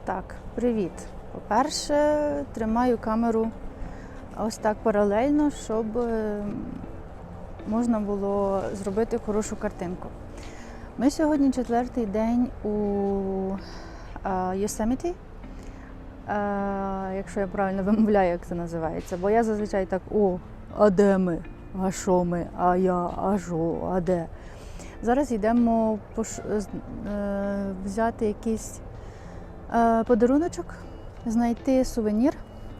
Так, привіт. По-перше, тримаю камеру ось так паралельно, щоб можна було зробити хорошу картинку. Ми сьогодні 4-й день у Yosemite, якщо я правильно вимовляю, як це називається. Бо я зазвичай так, а де ми? А що ми? А я? А що? А де? Зараз йдемо взяти якийсь подаруночок, знайти сувенір,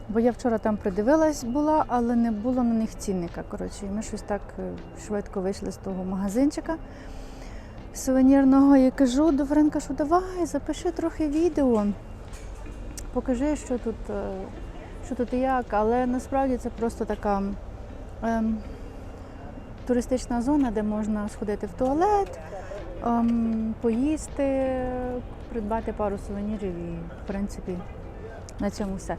бо я вчора там придивилась була, але не було на них цінника. Коротше, і ми щось так швидко вийшли з того магазинчика сувенірного і кажу до Френка, що давай, запиши трохи відео, покажи, що тут і як, але насправді це просто така туристична зона, де можна сходити в туалет, поїсти, придбати пару сувенірів і, в принципі, на цьому все.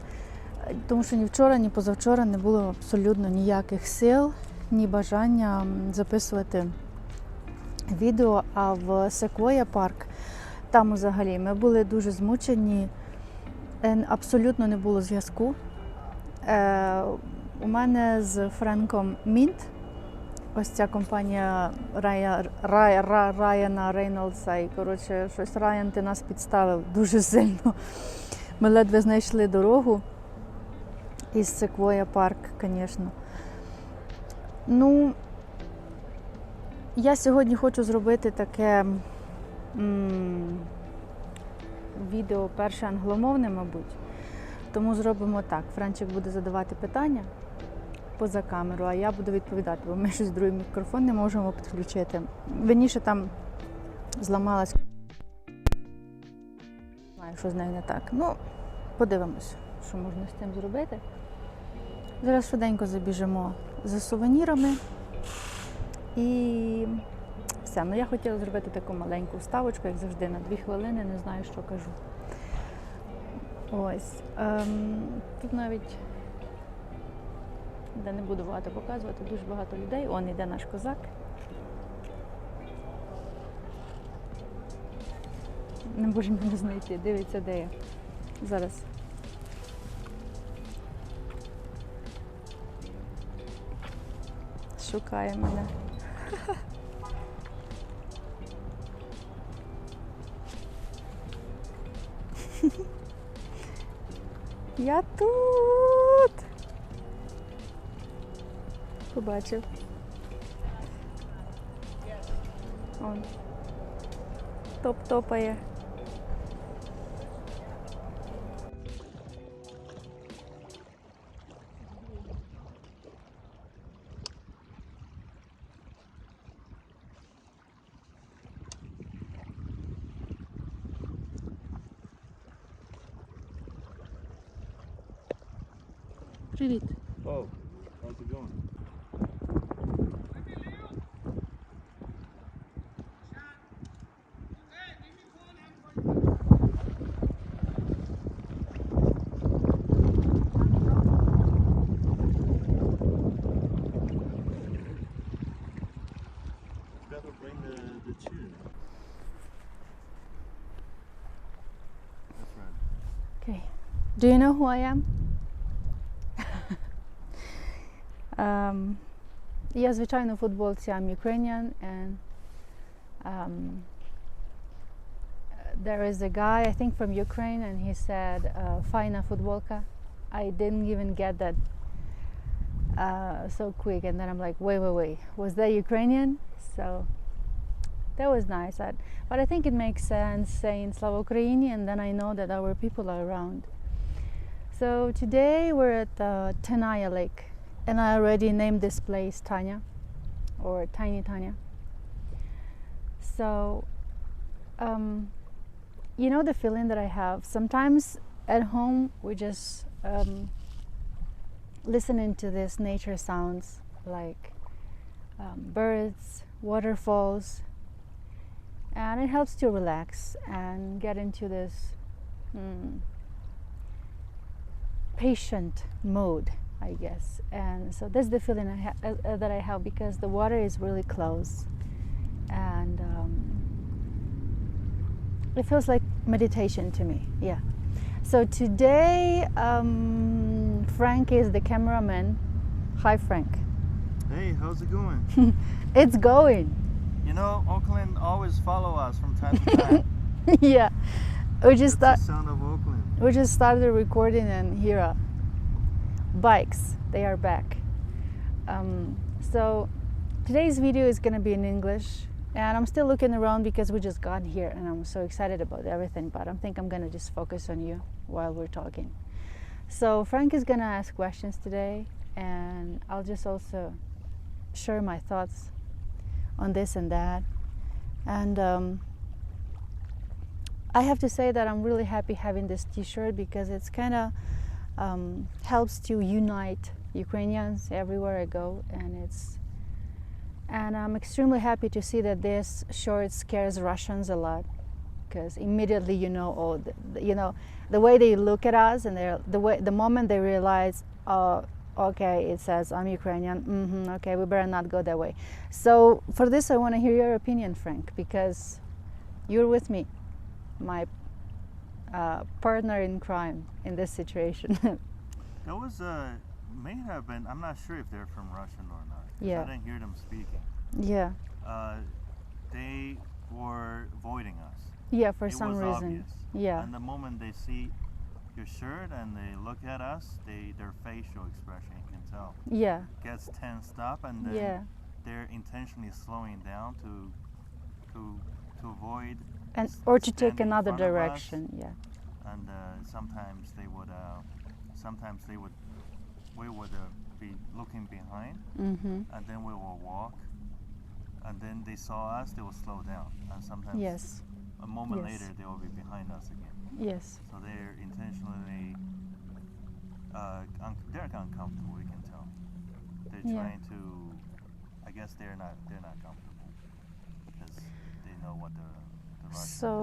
Тому що ні вчора, ні позавчора не було абсолютно ніяких сил, ні бажання записувати відео, а в Sequoia парк, там взагалі ми були дуже змучені, абсолютно не було зв'язку. У мене з Френком Мінт, ось ця компанія Райана Рейнолдса, і, коротше, щось Райан, ти нас підставив дуже сильно. Ми ледве знайшли дорогу із Sequoia парк, звісно. Ну, я сьогодні хочу зробити таке відео перше англомовне, мабуть. Тому зробимо так. Франчик буде задавати питання поза камеру, а я буду відповідати, бо ми щось другий мікрофон не можемо підключити. Вірніше, там зламалась. Не знаю, що з нею не так. Ну, подивимось, що можна з цим зробити. Зараз швиденько забіжимо за сувенірами. І все. Ну, я хотіла зробити таку маленьку вставочку, як завжди, на 2 хвилини, не знаю, що кажу. Ось. Тут навіть, де не буду багато показувати, дуже багато людей. Он іде наш козак. Не можемо його знайти. Дивіться, де я. Зараз. Шукає мене. Я тут! Побачив. Он. Топ-топає. Привіт. Oh, how's it going? Better bring the tune. That's right. Okay. Do you know who I am? Я, звичайно, в футболці I'm Ukrainian, and there is a guy, I think from Ukraine, and he said, "Fajna futbolka." I didn't even get that so quick, and then I'm like, wait, was that Ukrainian? So that was nice. But I think it makes sense saying Slava Ukraini, and then I know that our people are around. So today we're at Tenaya Lake. And I already named this place Tanya, or Tiny Tanya. So, you know the feeling that I have? Sometimes at home we just listening to this nature sounds like birds, waterfalls, and it helps to relax and get into this patient mode, I guess. And so that's the feeling that I have, because the water is really close, and it feels like meditation to me. Yeah. So today, Frank is the cameraman. Hi, Frank. Hey, how's it going? It's going. You know, Oakland always follow us from time to time. Yeah, we just That's the sound of Oakland. we just started recording, and here are bikes. They are back. So today's video is gonna be in English, and I'm still looking around because we just got here, and I'm so excited about everything. But I think I'm gonna just focus on you while we're talking. So Frank is gonna ask questions today, and I'll just also share my thoughts on this and that. And I have to say that I'm really happy having this t-shirt because it's kind of helps to unite Ukrainians everywhere I go, and I'm extremely happy to see that this shirt scares Russians a lot, because immediately the way they look at us, and the moment they realize, oh, okay, it says I'm Ukrainian, okay, we better not go that way. So for this I want to hear your opinion, Frank, because you're with me, my partner in crime in this situation. That was, may have been, I'm not sure if they're from Russian or not. 'Cause Yeah. I didn't hear them speaking. Yeah, They were avoiding us. yeah, for It some was reason. obvious. Yeah, And the moment they see your shirt and they look at us, their facial expression, you can tell, yeah, gets tensed up, and then yeah. they're intentionally slowing down to avoid And or to stand take in another front of us. direction. Yeah, And sometimes we would be looking behind, and then we will walk, and then they saw us, they will slow down, and sometimes yes, a moment Yes. later they will be behind us again. yes, So they're intentionally they're uncomfortable. You can tell they're Yeah. trying to. I guess they're not comfortable because they know what the Russians So, is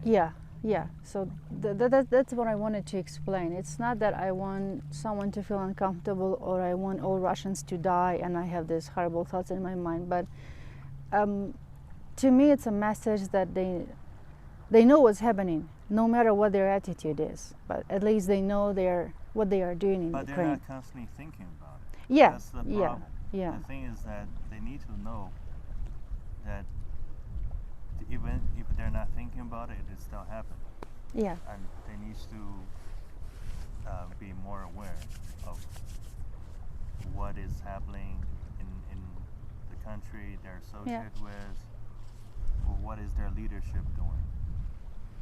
doing. yeah, yeah. So that's what I wanted to explain. It's not that I want someone to feel uncomfortable or I want all Russians to die and I have these horrible thoughts in my mind, but to me it's a message that they know what's happening, no matter what their attitude is, but at least they know what they are doing in But they're Ukraine. not constantly thinking about it. Yeah, That's the yeah, problem. yeah, The thing is that they need to know that even if they're not thinking about it, it still happens. yeah, And they need to be more aware of what is happening in the country they're associated with, or what is their leadership doing.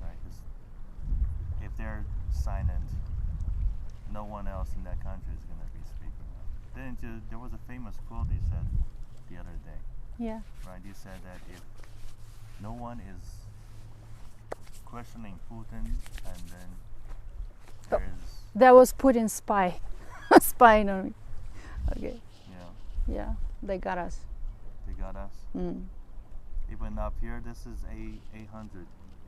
Right? 'Cause if they're silent, no one else in that country is going to be speaking up. There was a famous quote he said the other day. yeah, Right? He said that if no one is questioning Putin, and then there is, that was Putin's spy, spying on me. Okay, yeah, they got us. they got us. Even up here, this is 800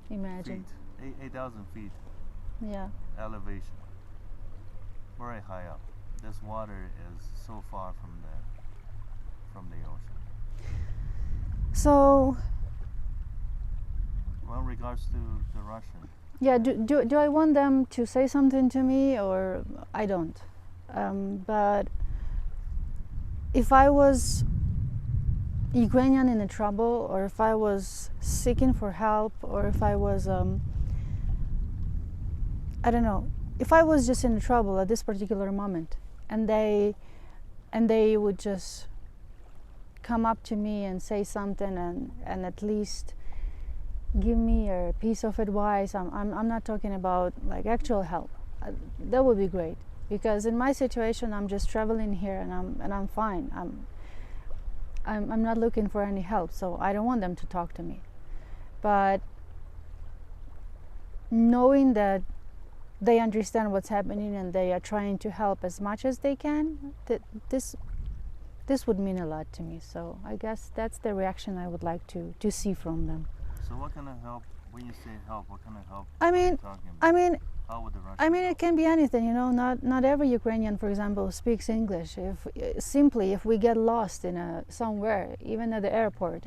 Imagine. feet, 8,000 feet Yeah, elevation. Very high up. This water is so far from the ocean. so Well, in regards to the Russian, yeah, do I want them to say something to me, or I don't? But if I was Ukrainian in trouble, or if I was seeking for help, or if I was I don't know, if I was just in trouble at this particular moment, and they would just come up to me and say something, and at least give me a piece of advice. I'm not talking about like actual help. That would be great, because in my situation I'm just traveling here and I'm fine. I'm not looking for any help, so I don't want them to talk to me. But knowing that they understand what's happening and they are trying to help as much as they can, this would mean a lot to me. So I guess that's the reaction I would like to see from them. so what kind of help? When you say help, what kind of help I are you mean, talking about? I mean, How would the Russians I mean, help? it can be anything, you know. Not every Ukrainian, for example, speaks English. If we get lost in somewhere, even at the airport,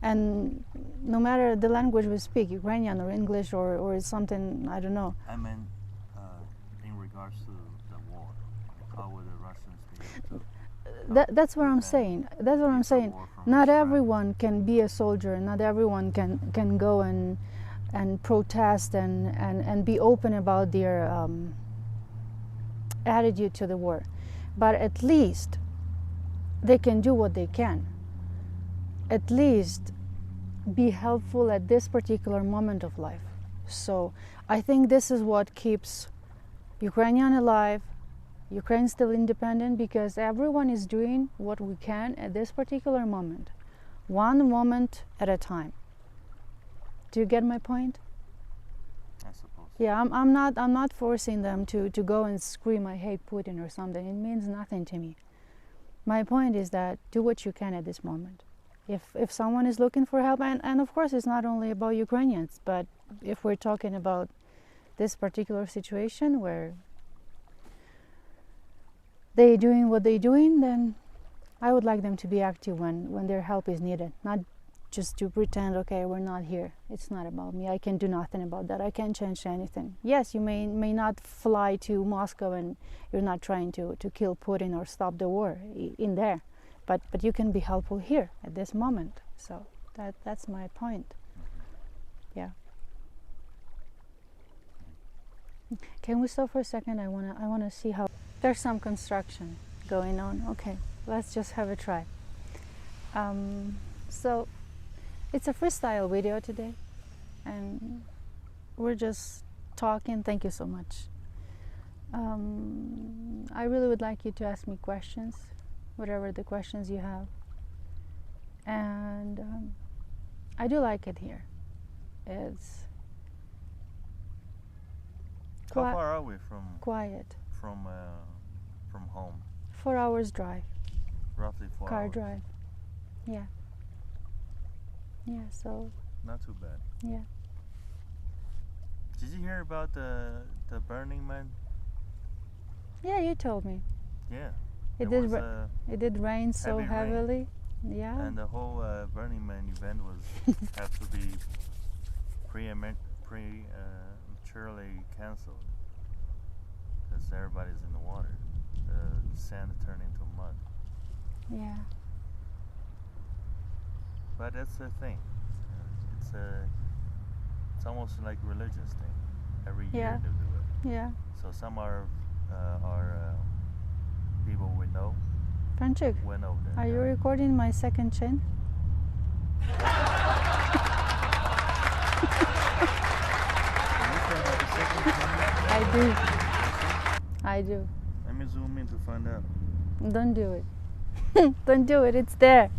And no matter the language we speak, Ukrainian or English or something, I don't know. I meant in regards to the war. Like how would the Russians be able to That's what I'm prevent saying. That's what I'm the saying. war from Not spreading? everyone can be a soldier. Not everyone can go and protest and be open about their attitude to the war. But at least they can do what they can. At least be helpful at this particular moment of life. So I think this is what keeps Ukrainian alive, Ukraine still independent, because everyone is doing what we can at this particular moment, one moment at a time. Do you get my point? I suppose. Yeah, I'm not forcing them to go and scream I hate Putin or something. It means nothing to me. My point is that do what you can at this moment. If someone is looking for help, and of course it's not only about Ukrainians, but if we're talking about this particular situation where they're doing what they're doing, then I would like them to be active when their help is needed, not just to pretend, okay, we're not here. It's not about me. I can do nothing about that. I can't change anything. Yes, you may not fly to Moscow and you're not trying to kill Putin or stop the war in there, but you can be helpful here at this moment. So that's my point. Yeah. Can we stop for a second? I wanna see how there's some construction going on. Okay, let's just have a try. So it's a freestyle video today, and we're just talking. Thank you so much. I really would like you to ask me questions, whatever the questions you have. And I do like it here. It's How far are we quiet. from home? 4 hours drive, Roughly 4 car hours. drive. Yeah. Yeah, so Not too bad. yeah. Did you hear about the Burning Man? Yeah, you told me. Yeah. It There did was it did rain so heavy rain. heavily. Yeah. and the whole Burning Man event was have to be prematurely canceled because everybody's in the water. The sand turned into mud. Yeah. But that's the thing. It's almost like a religious thing. Every year Yeah. they do it. Yeah. So some are people we know Franchuk, went over there. are you recording my second chin? I do. I do. Let me zoom in to find out. Don't do it. Don't do it. It's there.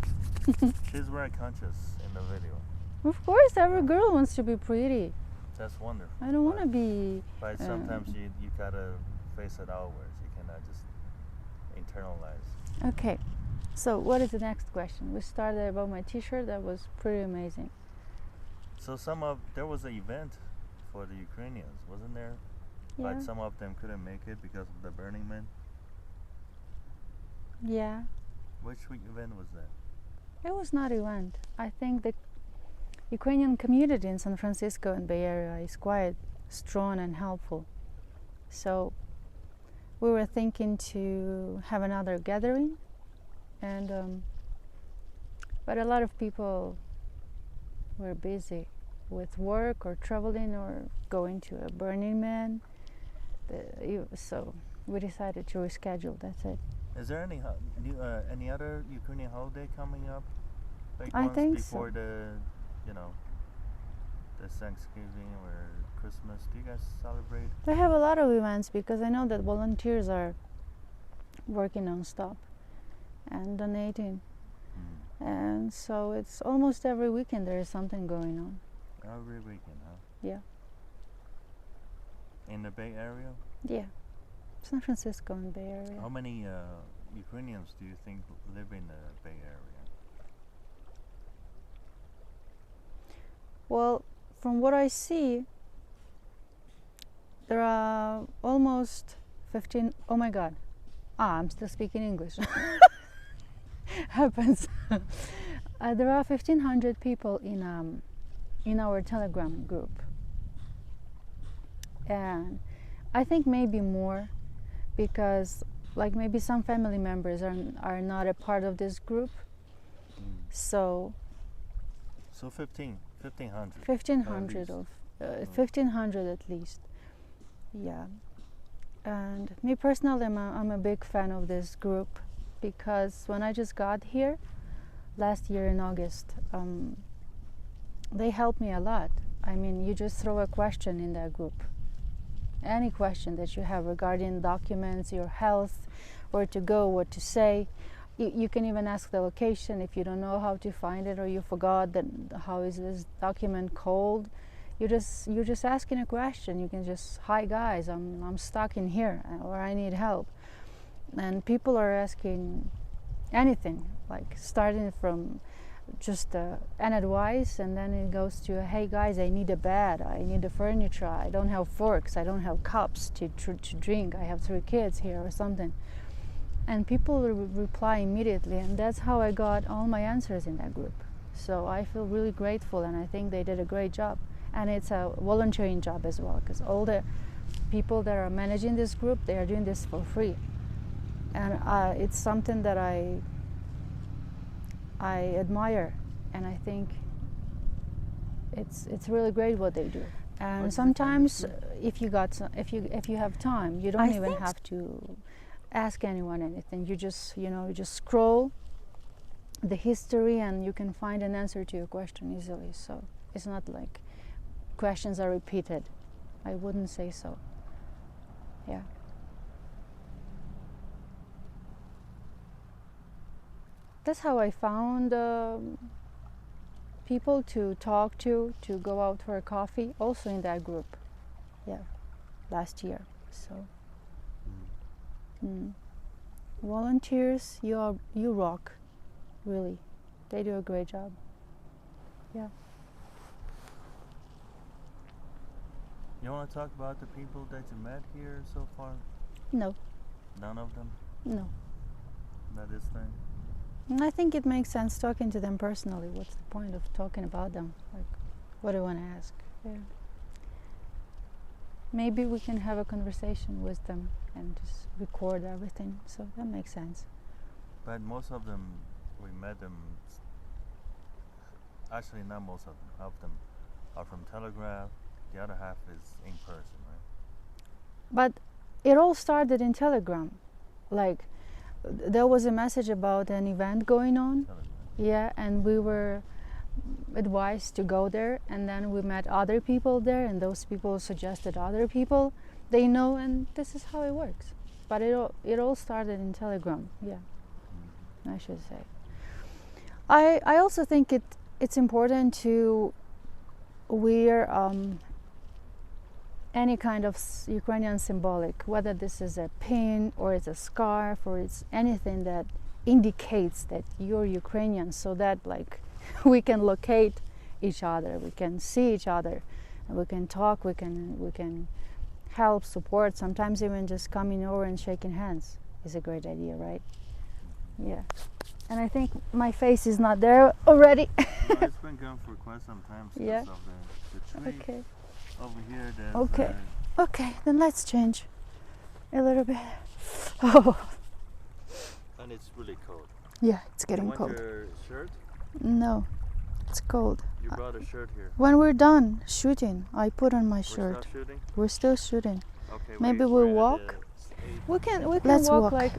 She's very conscious in the video. Of course, every girl wants to be pretty. That's wonderful. I don't want to be. But sometimes you gotta face it outwards. You cannot just internalize. Okay. So, what is the next question? We started about my T-shirt. That was pretty amazing. So there was an event for the Ukrainians, wasn't there? Yeah. But some of them couldn't make it because of the Burning Man. Yeah. Which event was that? It was not event. I think the Ukrainian community in San Francisco and Bay Area is quite strong and helpful. So we were thinking to have another gathering, and but a lot of people were busy with work or traveling or going to a Burning Man. So we decided to reschedule. That's it. Is there any any other Ukrainian holiday coming up? Like I once think before so. the Thanksgiving or Christmas. Do you guys celebrate? They have a lot of events because I know that volunteers are working non-stop and donating. And so it's almost every weekend there is something going on. Every weekend, huh? Yeah. In the Bay Area? Yeah. San Francisco and Bay Area. How many Ukrainians do you think live in the Bay Area? Well, from what I see, there are almost 15. Oh my God. I'm still speaking English. Happens. There are 1,500 people in our Telegram group, and I think maybe more, because like maybe some family members are not a part of this group. So 1,500. 1,500 of 1,500 at least. Yeah. And me personally, I'm a big fan of this group, because when I just got here last year in August, they helped me a lot. I mean, you just throw a question in that group. Any question that you have regarding documents, your health, where to go, what to say. You can even ask the location if you don't know how to find it, or you forgot that how is this document called. You're just asking a question. You can just, hi guys, I'm stuck in here, or I need help. And people are asking anything, like starting from just an advice, and then it goes to, hey guys, I need a bed, I need the furniture, I don't have forks, I don't have cups to drink, I have 3 kids here, or something. And people reply immediately, and that's how I got all my answers in that group. So I feel really grateful, and I think they did a great job. And it's a volunteering job as well, because all the people that are managing this group, they are doing this for free. And it's something that I admire, and I think it's really great what they do. And sometimes if you have time, you don't even have to ask anyone anything. You just scroll the history, and you can find an answer to your question easily. So it's not like questions are repeated. I wouldn't say so. Yeah. That's how I found people to talk to go out for a coffee, also in that group. Yeah, last year. So volunteers, you rock, really. They do a great job. Yeah. You want to talk about the people that you met here so far? No. None of them? No. Not this thing? I think it makes sense talking to them personally. What's the point of talking about them? Like, what do I want to ask? Yeah. Maybe we can have a conversation with them and just record everything. So that makes sense. But most of them, we met them, actually not most of them are from Telegraph. The other half is in person, right? But it all started in Telegram. Like, there was a message about an event going on. Telegram. Yeah, and we were advised to go there, and then we met other people there, and those people suggested other people they know, and this is how it works. But it all started in Telegram. Yeah, I should say. I also think it's important to wear any kind of Ukrainian symbolic, whether this is a pin or it's a scarf or it's anything that indicates that you're Ukrainian, so that like we can locate each other, we can see each other, and we can talk, we can help, support. Sometimes even just coming over and shaking hands is a great idea, right? Yeah. And I think my face is not there already. No, it's been gone for quite some time since Yeah. of the tree. Okay. Over here, there's Okay. Okay, then let's change a little bit. Oh, and it's really cold. yeah, it's You getting want cold. your shirt? No, it's cold. You brought a shirt here. When we're done shooting, I put on my We're shirt. still shooting? We're still shooting. Okay. Maybe we're we'll at walk? the 8. We can Let's walk, walk.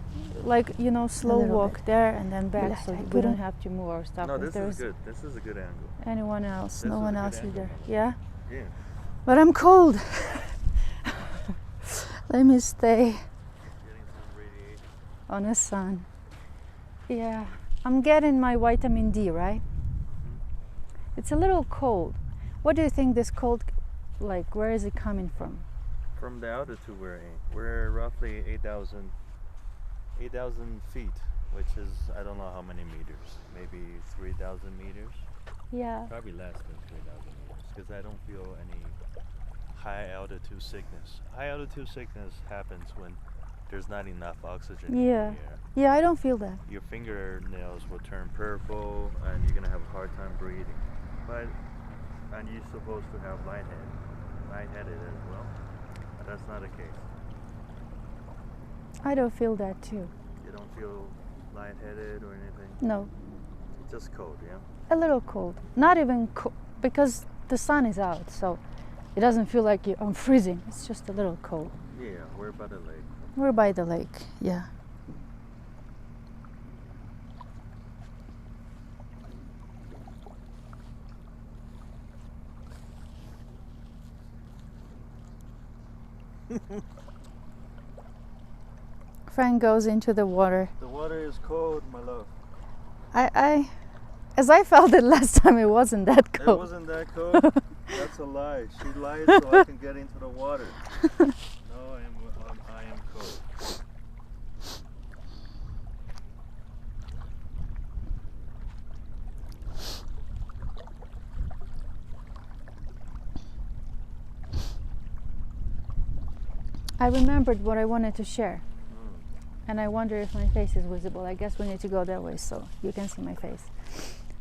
like slow little walk bit. there and then back, Let's so we put don't on- have to move our stuff. No, if this there's is good. This is a good angle. anyone else, This no is a one good else angle. either. Yeah, Yeah. but I'm cold. Let me stay Getting some radiation. on the sun. Yeah, I'm getting my vitamin D, right? It's a little cold. What do you think this cold, like, where is it coming from? From the altitude we're in, we're roughly 8,000 feet, which is, I don't know how many meters, maybe 3,000 meters, Yeah. probably less than 3,000 meters, because I don't feel any high altitude sickness. High altitude sickness happens when there's not enough oxygen Yeah. in the air. Yeah, I don't feel that. Your fingernails will turn purple and you're gonna have a hard time breathing. And you're supposed to have lightheaded as well. But that's not the case. I don't feel that too. You don't feel lightheaded or anything. No, It's just cold, yeah. a little cold. Not even cold because the sun is out, so it doesn't feel like I'm freezing. It's just a little cold. Yeah, we're by the lake. We're by the lake, yeah. Frank goes into the water. The water is cold, my love. As I felt it last time, it wasn't that It cold. wasn't that cold. That's a lie. She lied so I can get into the water. No, I am cold. I remembered what I wanted to share. And I wonder if my face is visible. I guess we need to go that way so you can see my face.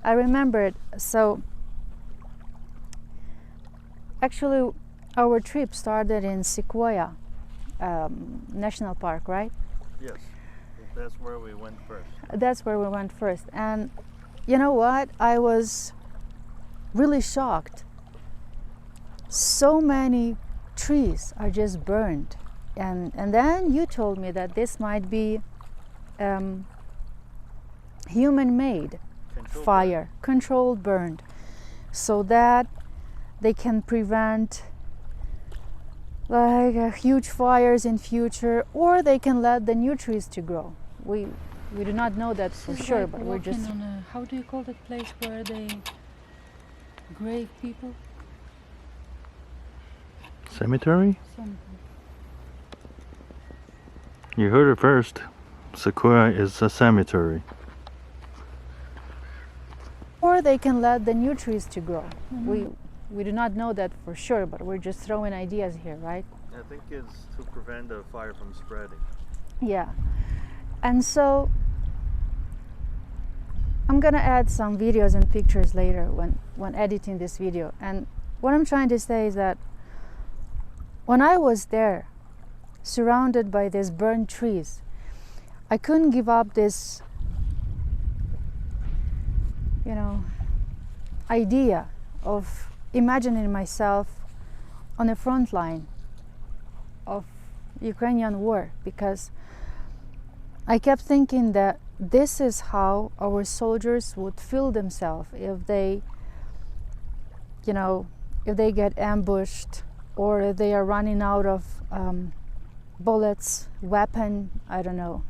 I remembered, so actually our trip started in Sequoia National Park, right? Yes, that's where we went first. That's where we went first. And you know what? I was really shocked. So many trees are just burned. And then you told me that this might be human-made fire, controlled burned, so that they can prevent like huge fires in future, or they can let the new trees to grow. We do not know that for sure, but we're just on a, how do you call that place where they grave people? Cemetery? Something. You heard it first. Sequoia is a cemetery. or they can let the new trees to grow. Mhm. We do not know that for sure, but we're just throwing ideas here, right? I think it's to prevent the fire from spreading. Yeah. And so I'm gonna add some videos and pictures later when editing this video. And what I'm trying to say is that when I was there, surrounded by these burned trees, I couldn't give up this, idea of imagining myself on the front line of Ukrainian war, because I kept thinking that this is how our soldiers would feel themselves if they, if they get ambushed, or if they are running out of bullets, weapon, I don't know,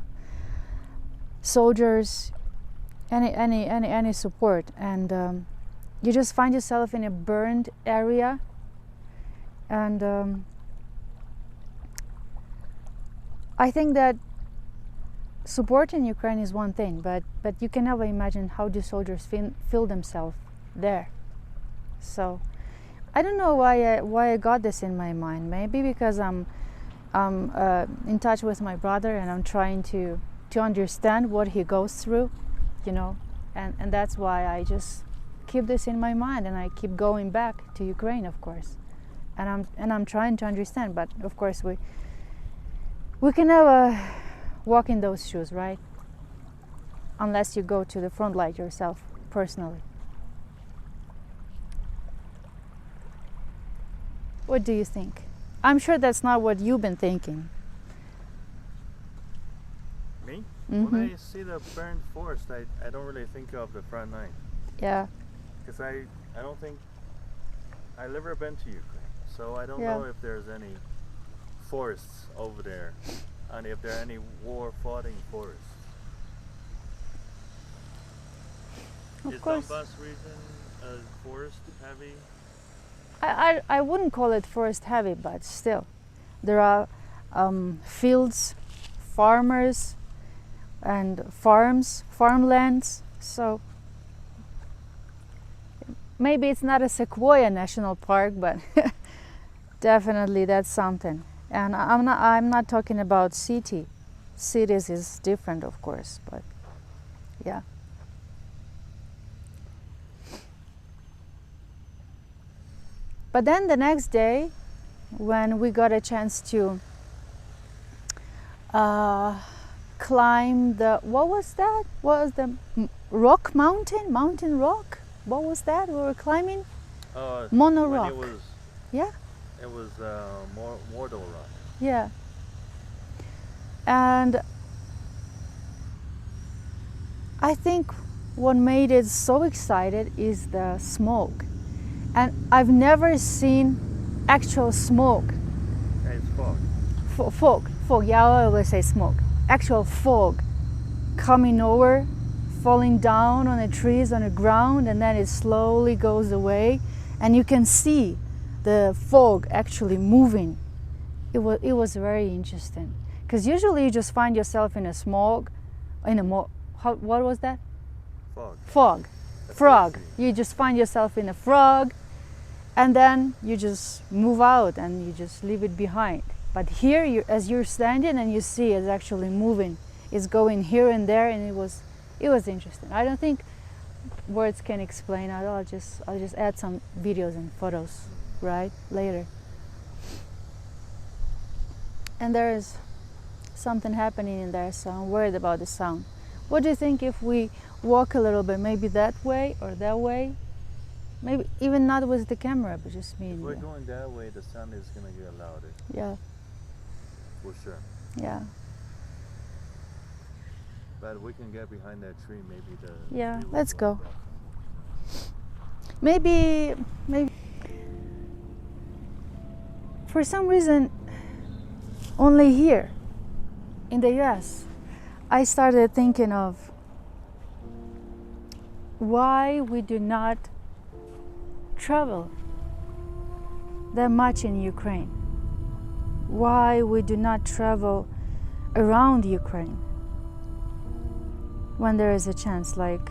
soldiers, any support, and you just find yourself in a burned area, and I think that supporting Ukraine is one thing, but you can never imagine how do soldiers feel themselves there. So I don't know why I got this in my mind. Maybe because I'm in touch with my brother, and I'm trying to understand what he goes through, and that's why I just keep this in my mind, and I keep going back to Ukraine, of course, and I'm trying to understand. But of course we can never walk in those shoes, right? Unless you go to the front line yourself personally. What do you think? I'm sure that's not what you've been thinking. Me? Mhm. When I see the burned forest, I don't really think of the front line. Yeah. Because I don't think, I've never been to Ukraine, so I don't Yeah. know if there's any forests over there, and if there are any war-fighting forests. Of Is course. Donbass region forest heavy? I wouldn't call it forest heavy, but still, there are fields, farmers, and farmlands. So maybe it's not a Sequoia National Park, but definitely that's something. And I'm not talking about city. Cities is different, of course, but yeah. But then the next day, when we got a chance to climb the, what was that? What was the rock mountain? Mountain rock? What was that we were climbing? Mono when rock. It was, Yeah? it was Mortal Rock. Yeah. And I think what made it so excited is the smoke. And I've never seen actual smoke. And it's fog. Fog, yeah, I always say smoke. Actual fog coming over, falling down on the trees, on the ground, and then it slowly goes away. And you can see the fog actually moving. It was very interesting. Because usually you just find yourself in a smog, what was that? Fog. Fog. Frog. You just find yourself in a frog, and then you just move out and you just leave it behind. But here, as you're standing and you see it's actually moving, it's going here and there, and it was interesting. I don't think words can explain it. I'll just add some videos and photos, right, later. And there is something happening in there, so I'm worried about the sound. What do you think if we walk a little bit, maybe that way or that way? Maybe even not with the camera, but just me If and we're you. going that way, the sound is gonna get louder. Yeah, For sure. yeah. But we can get behind that tree, maybe the Yeah, tree will let's block go. off. Maybe for some reason only here in the US I started thinking of why we do not travel that much in Ukraine, why we do not travel around Ukraine when there is a chance. Like,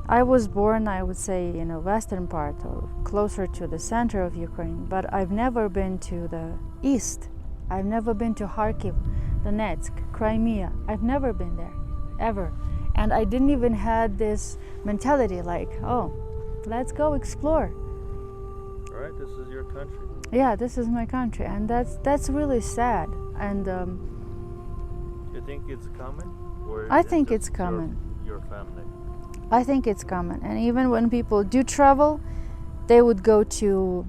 I was born, I would say, in a western part or closer to the center of Ukraine, but I've never been to the east. I've never been to Kharkiv, Donetsk, Crimea. I've never been there, ever. And I didn't even had this mentality like, oh, let's go explore. All right, this is your country. Yeah, this is my country, and that's really sad. And You think it's coming? Or I is think just it's coming. Your family. I think it's common. And even when people do travel, they would go to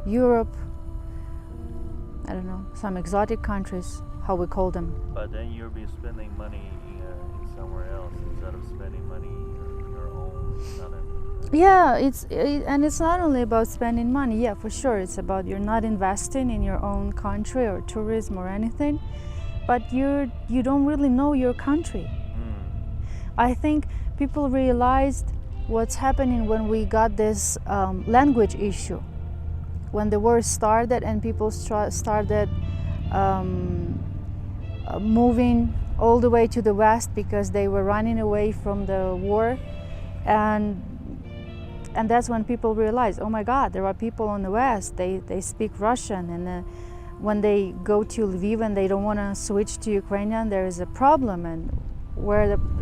Europe, I don't know, some exotic countries, how we call them. But then you'll be spending money in somewhere else instead of spending money in your own country. Yeah, and it's not only about spending money. Yeah, for sure, it's about you're not investing in your own country or tourism or anything, but you don't really know your country. I think people realized what's happening when we got this language issue. When the war started and people started moving all the way to the west because they were running away from the war, and that's when people realized, oh my God, there are people on the west, they speak Russian, and when they go to Lviv and they don't want to switch to Ukrainian, there is a problem, and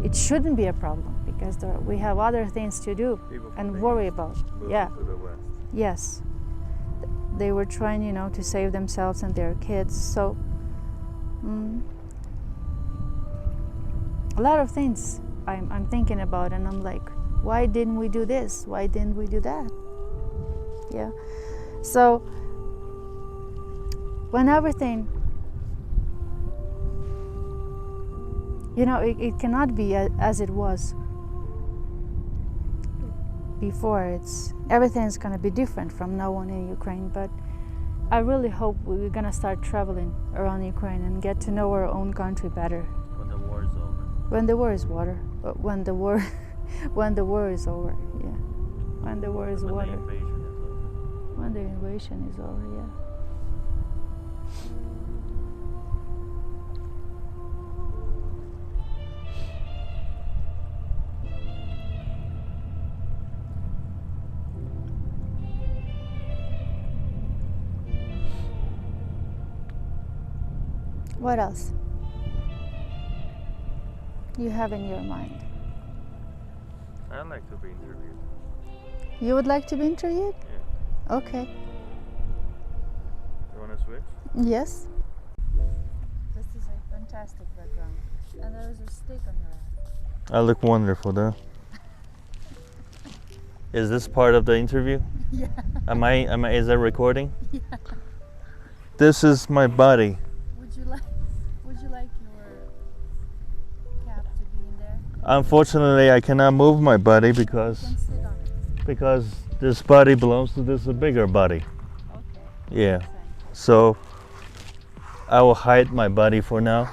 it shouldn't be a problem because we have other things to do and worry about. Yeah. To the west. Yes. They were trying, to save themselves and their kids. So, a lot of things I'm thinking about, and I'm like, why didn't we do this? Why didn't we do that? Yeah. So, when everything, it cannot be as it was before. Everything's going to be different from now on in Ukraine, but I really hope we're going to start traveling around Ukraine and get to know our own country better. When the war is over. When the war is water. When the war is over, yeah. When the war is When water. the invasion is over. When the invasion is over, yeah. What else you have in your mind? I'd like to be interviewed. You would like to be interviewed? Yeah. Okay. You want to switch? Yes. This is a fantastic background. And there is a steak on your eye. I look wonderful, though. Is this part of the interview? Yeah. Is that recording? Yeah. This is my body. Would you like your cap to be in there? Unfortunately, I cannot move my body You because can sit on it. this body belongs to this bigger body. Okay. Yeah. Thank you. So I will hide my body for now.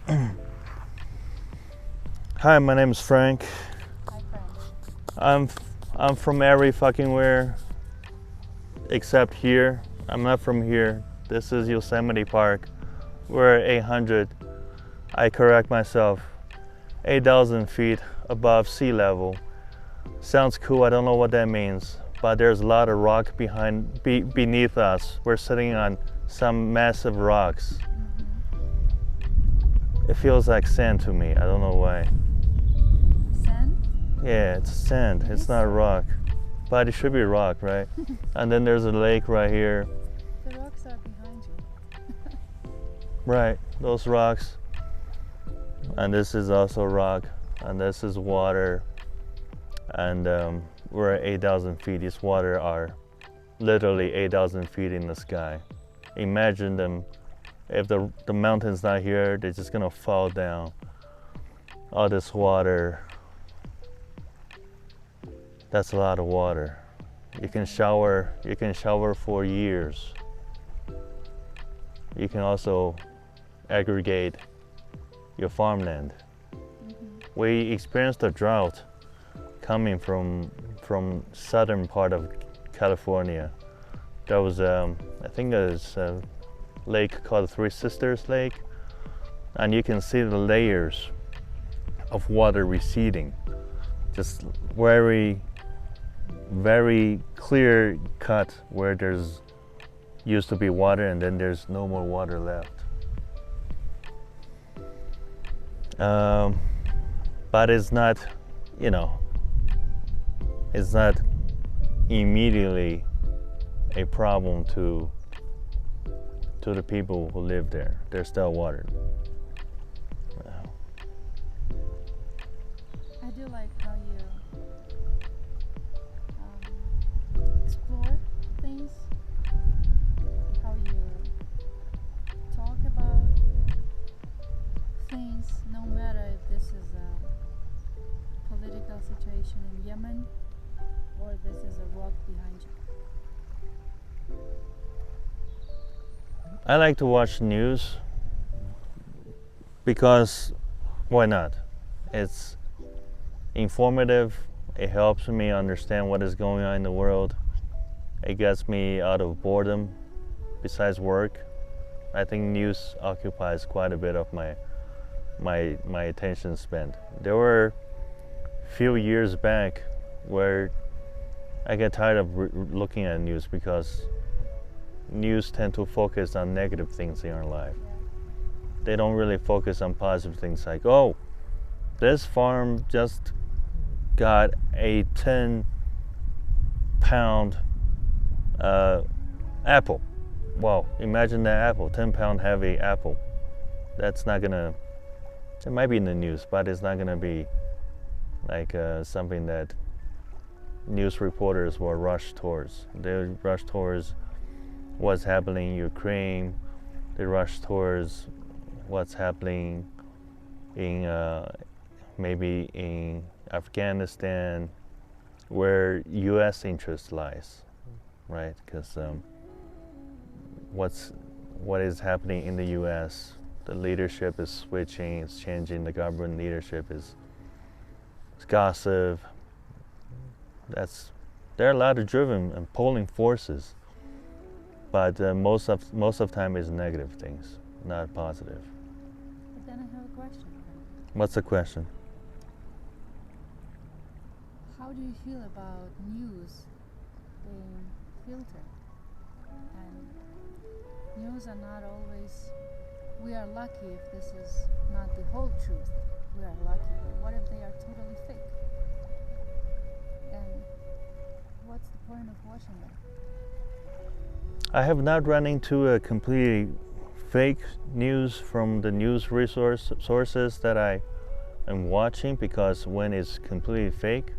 Yeah. Hi, my name is Frank. Hi, Frank. I'm from every fucking where except here. I'm not from here. This is Yosemite Park. We're 800. I correct myself. 8,000 feet above sea level. Sounds cool. I don't know what that means, but there's a lot of rock beneath us. We're sitting on some massive rocks. Mm-hmm. It feels like sand to me. I don't know why. Sand? Yeah, it's sand. It It's is not sand. rock. But it should be rock, right? And then there's a lake right here. The rocks are behind you. Right, those rocks. And this is also rock. And this is water. And we're at 8,000 feet. These water are literally 8,000 feet in the sky. Imagine them, if the mountain's not here, they're just gonna fall down. All this water. That's a lot of water. You can shower for years. You can also aggregate your farmland. Mm-hmm. We experienced a drought coming from southern part of California. There was I think there's a lake called Three Sisters Lake, and you can see the layers of water receding. Just very clear cut where there's used to be water and then there's no more water left. But it's not, it's not immediately a problem to the people who live there. There's still water. I do like how you explore things, how you talk about things, no matter if this is a political situation in Yemen or this is a rock behind you. I like to watch news because why not? It's informative. It helps me understand what is going on in the world. It gets me out of boredom. Besides work, I think news occupies quite a bit of my attention span. There were few years back where I get tired of looking at news because news tend to focus on negative things in our life. They don't really focus on positive things like, oh, this farm just got a 10-pound apple. Wow, imagine that apple, 10-pound heavy apple. That's not gonna, it might be in the news, but it's not gonna be like something that news reporters will rush towards. They rush towards what's happening in Ukraine. They rush towards what's happening in maybe in Afghanistan, where U.S. interest lies, right? Because what is happening in the U.S., the leadership is switching, it's changing. The government leadership is gossip. There are a lot of driven and pulling forces, but most of time is negative things, not positive. But then I have a question. What's the question? How do you feel about news being filtered? And news are not always. We are lucky if this is not the whole truth. We are lucky, but what if they are totally fake? And what's the point of watching them? I have not run into a completely fake news from the news sources that I am watching, because when it's completely fake,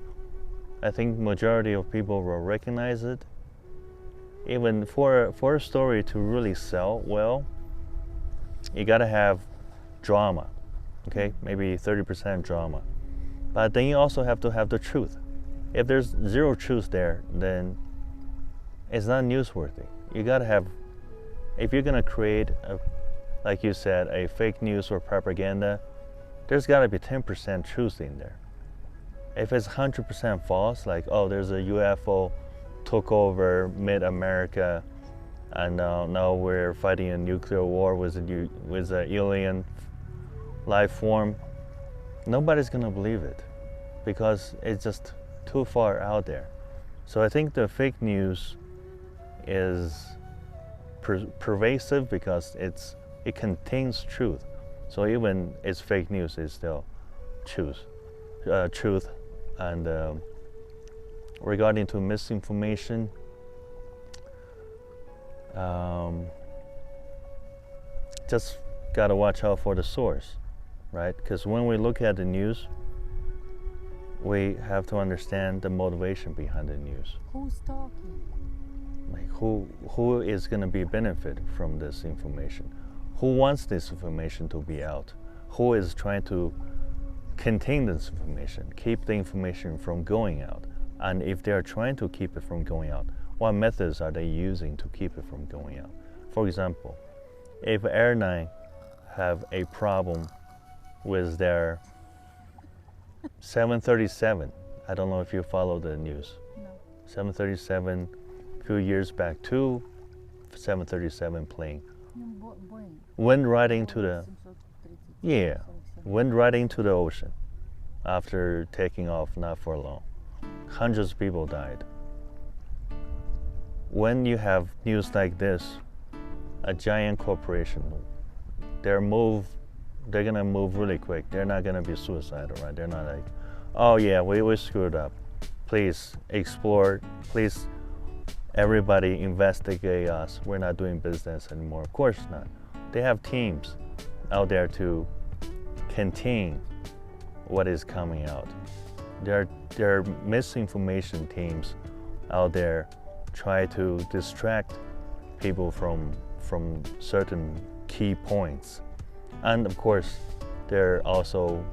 I think majority of people will recognize it. Even for a story to really sell well, you gotta have drama, okay? Maybe 30% drama. But then you also have to have the truth. If there's zero truth there, then it's not newsworthy. You gotta have, if you're gonna create, like you said, a fake news or propaganda, there's gotta be 10% truth in there. If it's 100% false, like, oh, there's a UFO took over mid-America, and now we're fighting a nuclear war with an alien life form, nobody's gonna believe it, because it's just too far out there. So I think the fake news is pervasive because it contains truth. So even it's fake news, it's still truth. And regarding to misinformation, just gotta watch out for the source, right? Because when we look at the news, we have to understand the motivation behind the news. Who's talking? Like who is gonna be benefit from this information? Who wants this information to be out? Who is trying to contain this information, keep the information from going out? And if they're trying to keep it from going out, what methods are they using to keep it from going out? For example, if an airline have a problem with their 737, I don't know if you follow the news. No. 737, a few years back, two 737 plane went right into the ocean after taking off, not for long. Hundreds of people died. When you have news like this, a giant corporation, they're gonna move really quick. They're not gonna be suicidal, right? They're not like, oh yeah, we screwed up. Please explore, please everybody investigate us. We're not doing business anymore. Of course not. They have teams out there to contain what is coming out. There are misinformation teams out there try to distract people from certain key points. And of course, there are also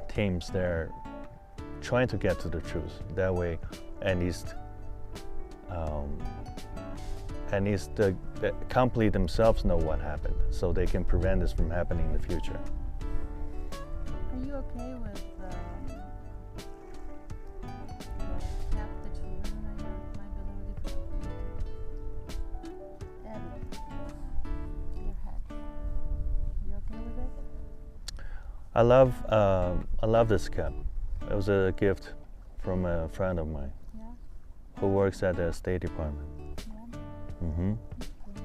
teams there trying to get to the truth. That way, at least the company themselves know what happened, so they can prevent this from happening in the future. Are you okay with the cap that you wear on your might be a little different? Edit your head. You okay with it? I love this cap. It was a gift from a friend of mine who works at the State Department. Mm-hmm. That's cool.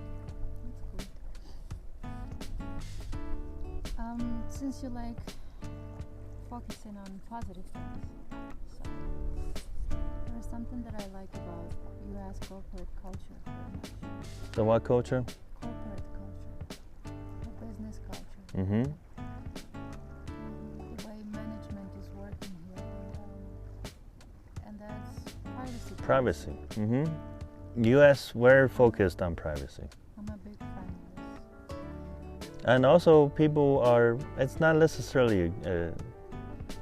Since you like focusing on positive things, so there's something that I like about U.S. corporate culture very much. The what culture? Corporate culture, the business culture. Mm-hmm. The way management is working here, and that's privacy. Privacy. Mm-hmm. U.S. very focused on privacy. I'm a big fan of this. And also people are, it's not necessarily,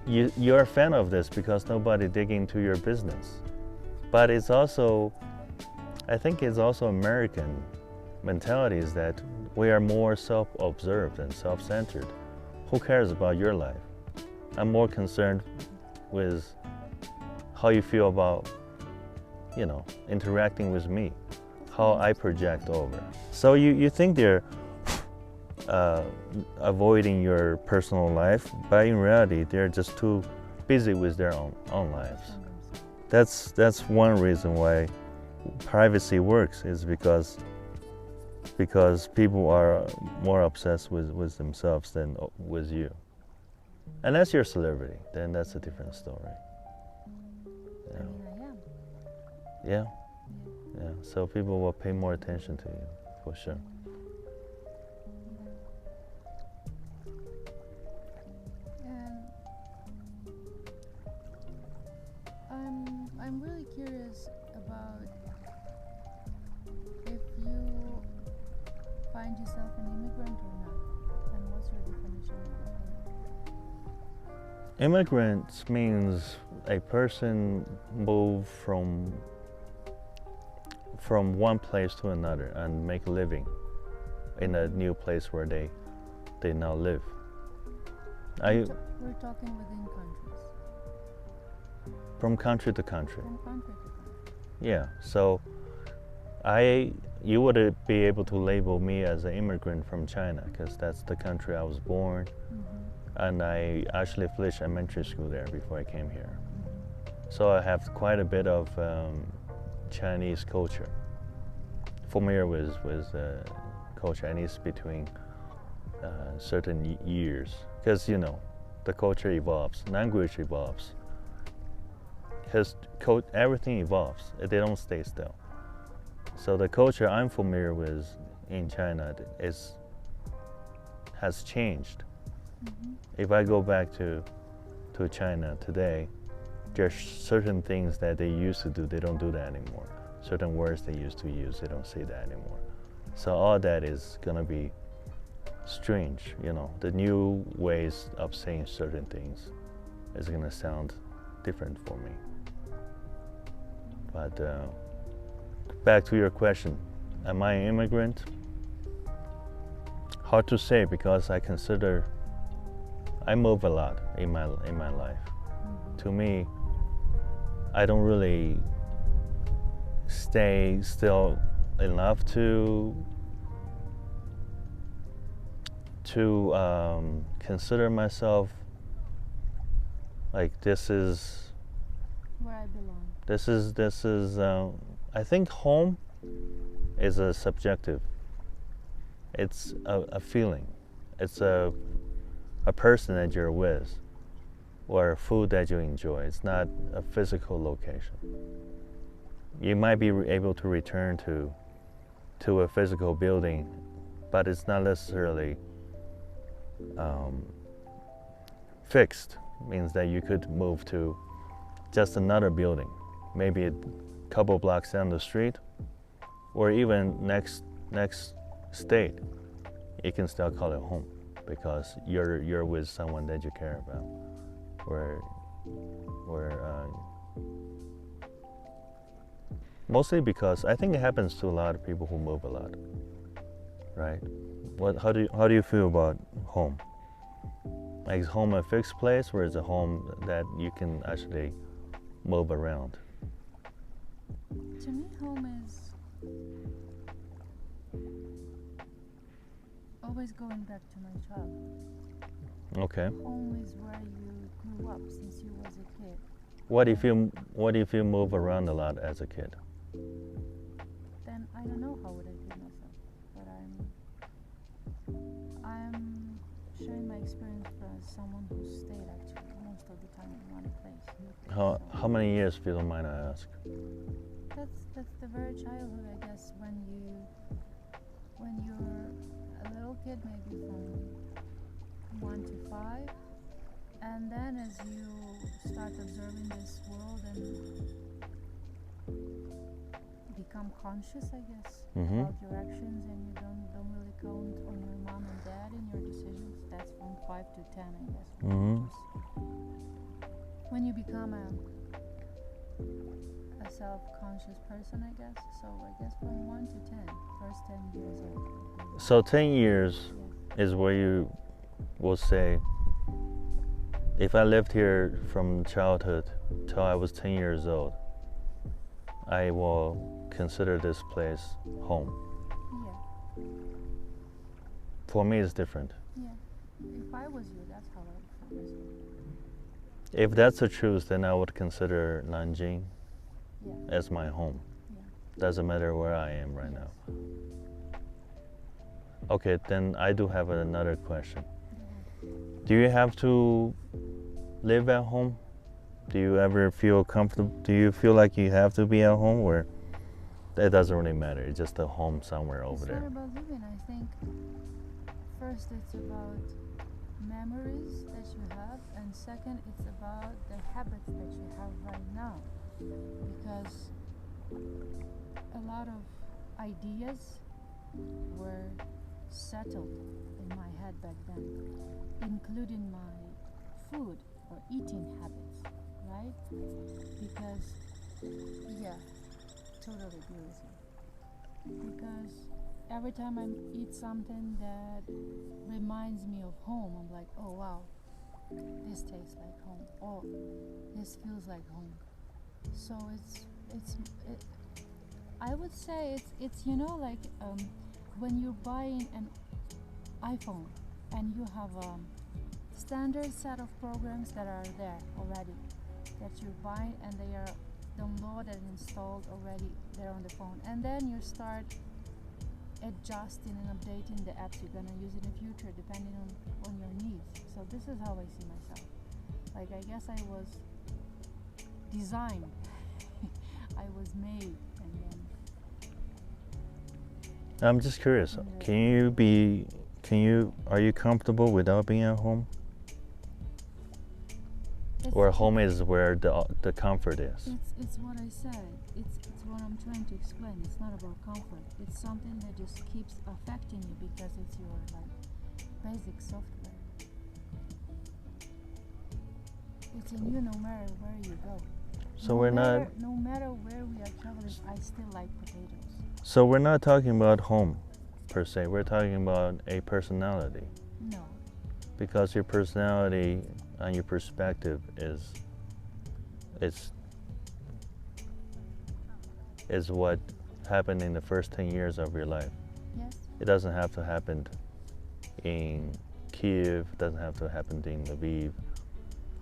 you're a fan of this because nobody dig into your business. But it's also, I think it's also American mentality is that we are more self-observed and self-centered. Who cares about your life? I'm more concerned with how you feel about, interacting with me, how I project over. So you think they're avoiding your personal life, but in reality, they're just too busy with their own lives. That's one reason why privacy works is because people are more obsessed with themselves than with you. Unless you're a celebrity, then that's a different story. I mean, I am. Yeah, Yeah. yeah. So people will pay more attention to you, for sure. And I'm really curious about if you find yourself an immigrant or not, and what's your definition of that word? Immigrant means a person move from one place to another and make a living in a new place where they now live. We're talking within countries. From country to country. From country to country. Yeah. So you would be able to label me as an immigrant from China because that's the country I was born. And I actually finished elementary school there before I came here. So I have quite a bit of Chinese culture. Familiar with culture, and it's between certain years. Because, you know, the culture evolves, language evolves. Because everything evolves, they don't stay still. So the culture I'm familiar with in China has changed. If I go back to China today, there's certain things that they used to do, they don't do that anymore. Certain words they used to use, they don't say that anymore. So all that is gonna be strange, you know. The new ways of saying certain things is gonna sound different for me. But back to your question, am I an immigrant? Hard to say because I move a lot in my life. To me, I don't really stay still enough to consider myself like this is Where I belong. this is I think home is a subjective. It's a feeling. It's a person that you're with or food that you enjoy. It's not a physical location. You might be able to return to a physical building, but it's not necessarily fixed. It means that you could move to just another building, maybe a couple blocks down the street, or even next state. You can still call it home because you're with someone that you care about, or mostly because I think it happens to a lot of people who move a lot, right? How do you feel about home? Like, is home a fixed place, or is a home that you can actually move around? To me, home is always going back to my childhood. Okay. Home is where you grew up since you was a kid. What if you move around a lot as a kid? Then I don't know how would I feel myself, but I'm sharing my experience as someone who stayed actually most of the time in one place. How many years, if you don't mind I ask? That's the very childhood, I guess, when you're a little kid, maybe from 1 to 5, and then as you start observing this world and become conscious, I guess, about your actions, and you don't really count on your mom and dad in your decisions. That's from 5 to 10, I guess. When you become a self-conscious person, I guess. So I guess from 1 to 10, first 10 years old. So 10 years is where you will say, if I lived here from childhood till I was 10 years old, I will consider this place home. Yeah. For me, it's different. Yeah. If I was you, that's how I would feel. If that's the truth, then I would consider Nanjing Yeah. as my home. Yeah. Doesn't matter where I am right now. Okay, then I do have another question. Do you have to live at home? Do you ever feel comfortable? Do you feel like you have to be at home, or it doesn't really matter? It's just a home somewhere over It's there. not about living. I think first it's about memories that you have, and second it's about the habits that you have right now, because a lot of ideas were settled in my head back then, including my food or eating habits, right? Because yeah, totally agree with you, because every time I eat something that reminds me of home, I'm like, oh wow, this tastes like home. Oh, this feels like home. So I would say it's like when you're buying an iPhone and you have a standard set of programs that are there already, that you're buying and they are downloaded and installed already there on the phone, and then you start adjusting and updating the apps you're gonna use in the future depending on your needs. So this is how I see myself. Like, I guess I was designed. I was made, and then I'm just curious. Are you comfortable without being at home? Or home is where the comfort is? It's what I said. It's what I'm trying to explain. It's not about comfort. It's something that just keeps affecting you because it's your basic software. It's in you no matter where you go. So No matter where we are traveling, I still like potatoes. So we're not talking about home per se. We're talking about a personality. No. Because your personality and your perspective is what happened in the first 10 years of your life. Yes. It doesn't have to happen in Kiev, it doesn't have to happen in Lviv.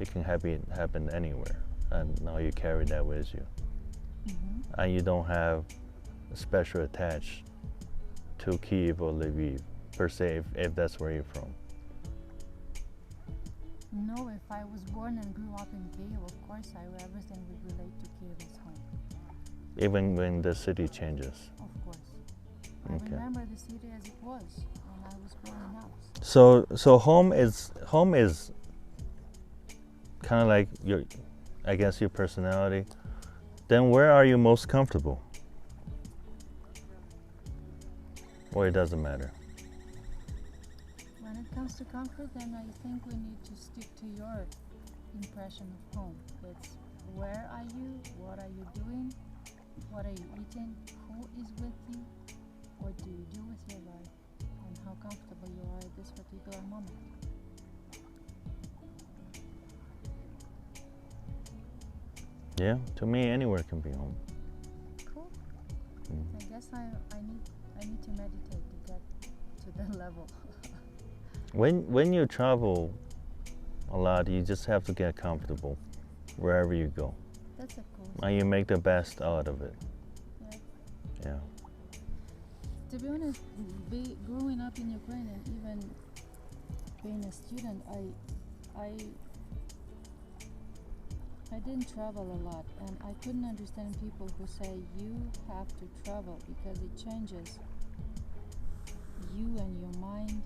It can happen anywhere, and now you carry that with you. Mm-hmm. And you don't have a special attached to Kiev or Lviv per se, if that's where you're from. No, if I was born and grew up in Kiev, of course everything would relate to Kiev as home. Even when the city changes. Of course. I Okay. remember the city as it was when I was growing up. So home is kind of like your personality. Then where are you most comfortable? Or it doesn't matter? When it comes to comfort, then I think we need to stick to your impression of home. It's where are you, what are you doing, what are you eating, who is with you, what do you do with your life, and how comfortable you are at this particular moment. Yeah, to me anywhere can be home. Cool. Mm. I guess I need to meditate to get to that level. When you travel a lot, you just have to get comfortable wherever you go. That's a cool And you make the best out of it. Yeah. Yeah. To be honest, growing up in Ukraine and even being a student, I didn't travel a lot, and I couldn't understand people who say you have to travel because it changes you and your mind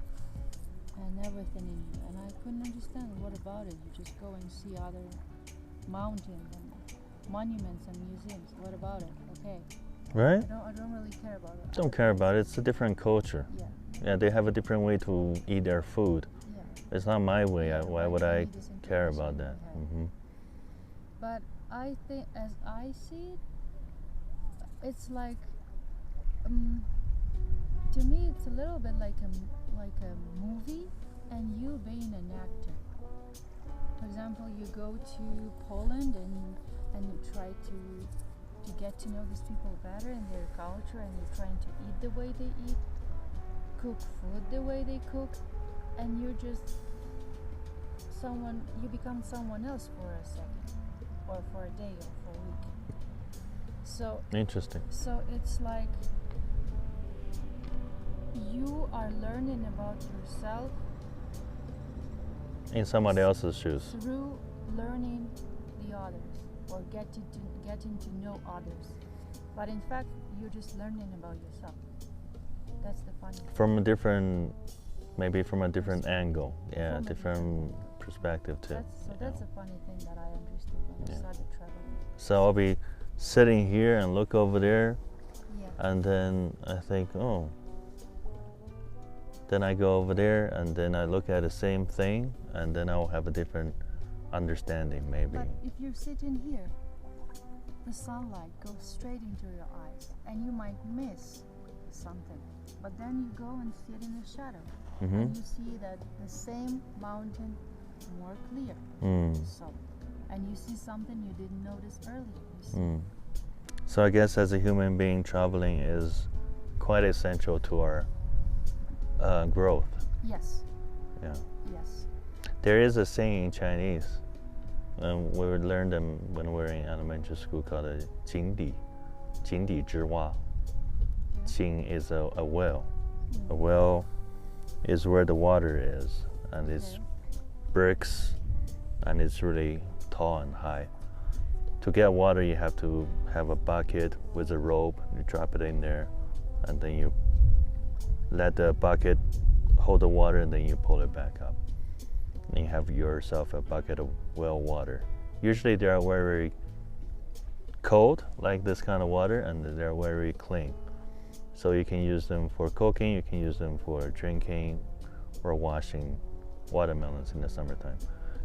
and everything in you. And I couldn't understand, what about it? You just go and see other mountains and monuments and museums. What about it? Okay. Right? I don't really care about it. Don't care about it. It's a different culture. Yeah. Yeah, they have a different way to eat their food. Yeah. It's not my way. Why would I need this care information about in that? my head. Hmm. But I think, as I see it, it's like, to me, it's a little bit like a movie, and you being an actor. For example, you go to Poland and you try to get to know these people better and their culture, and you're trying to eat the way they eat, cook food the way they cook, and you're just you become someone else for a second, or for a day, or for a week. So Interesting. so it's like you are learning about yourself In somebody else's shoes. through learning the others or getting to know others. But in fact, you're just learning about yourself. That's the funny thing. From a different, maybe from a different angle. Yeah, From a different perspective too. That's a funny thing that I understood when I Yeah. started traveling. So I'll be sitting here and look over there, Yeah. and then I think, oh. Then I go over there, and then I look at the same thing, and then I'll have a different understanding, maybe. But if you're sitting here, the sunlight goes straight into your eyes, and you might miss something. But then you go and sit in the shadow, Mm-hmm. and you see that the same mountain more clear. So, and you see something you didn't notice earlier. You see. So I guess as a human being, traveling is quite essential to our growth. Yes. Yeah. Yes. There is a saying in Chinese, we would learn them when we were in elementary school, called 井底之蛙. 井 is a well. A well is where the water is, and it's bricks, and it's really tall and high. To get water, you have to have a bucket with a rope. You drop it in there, and then you let the bucket hold the water, and then you pull it back up. And you have yourself a bucket of well water. Usually they are very cold, like this kind of water, and they're very clean. So you can use them for cooking, you can use them for drinking, or washing watermelons in the summertime.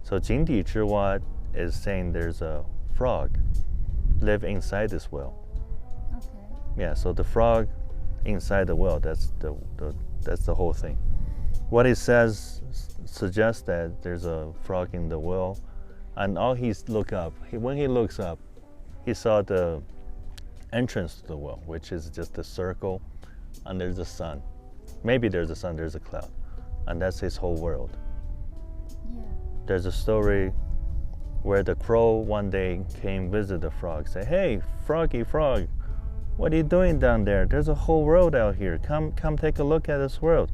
So 井底之蛙 is saying there's a frog live inside this well. Okay. Yeah, so the frog inside the well, that's the whole thing. What it says suggests that there's a frog in the well, and all when he looks up, he saw the entrance to the well, which is just a circle, and there's a sun. Maybe there's a sun, there's a cloud, and that's his whole world. Yeah. There's a story where the crow one day came visit the frog, say, "Hey, froggy frog, what are you doing down there? There's a whole world out here. Come take a look at this world."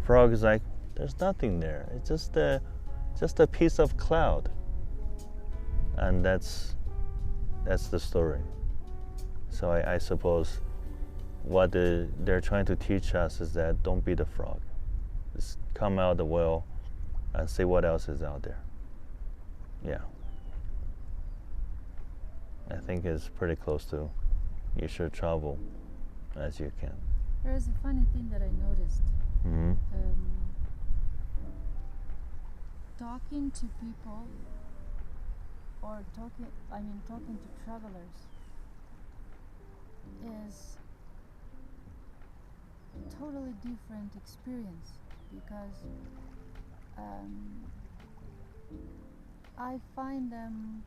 Frog is like, "There's nothing there. It's just a piece of cloud." And that's the story. So I suppose what they're trying to teach us is that don't be the frog. Just come out the well and see what else is out there. Yeah. I think it's pretty close to you should travel as you can. There is a funny thing that I noticed. Mm-hmm. Talking to people or talking to travelers is a totally different experience because I find them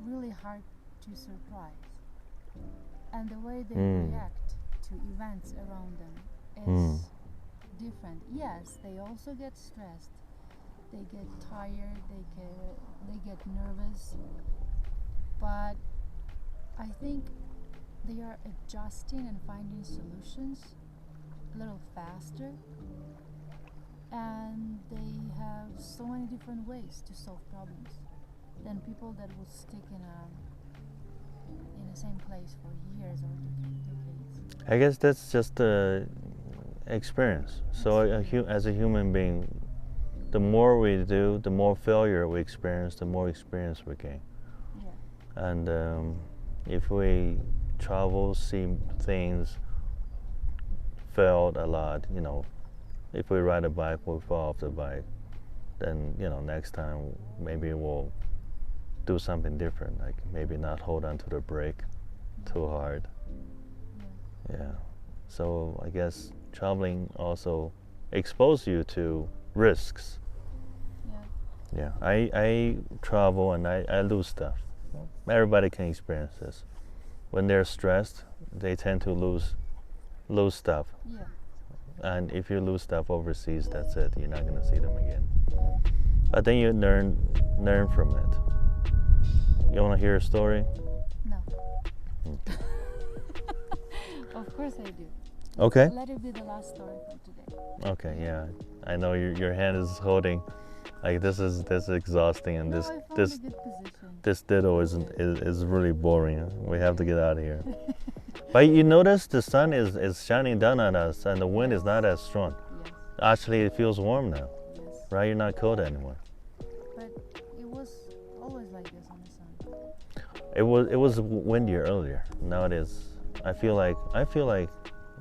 really hard to surprise, and the way they react to events around them is different. Yes, they also get stressed, they get tired, they get nervous, but I think they are adjusting and finding solutions a little faster, and they have so many different ways to solve problems than people that will stick in the same place for years or decades. I guess that's just the experience. So as a human being, the more we do, the more failure we experience, the more experience we gain. Yeah. And if we travel, see things, failed a lot, if we ride a bike, we fall off the bike, then, next time maybe we'll do something different, like maybe not hold on to the brake too hard. Yeah. So I guess traveling also exposes you to risks. Yeah. Yeah. I travel and I lose stuff. Everybody can experience this. When they're stressed, they tend to lose stuff. Yeah. And if you lose stuff overseas, that's it. You're not gonna see them again. But then you learn from it. You wanna hear a story? No. Of course I do. Okay. Let it be the last story for today. Okay, yeah. I know your hand is holding. Like this is exhausting, and No, this I found this a good position. this ditto is really boring. We have to get out of here. But you notice the sun is shining down on us, and the wind is not as strong. Yes, Actually, it feels warm now, yes. right? You're not cold anymore. But it was always like this on the sun. It was windier earlier. Now it is. I feel like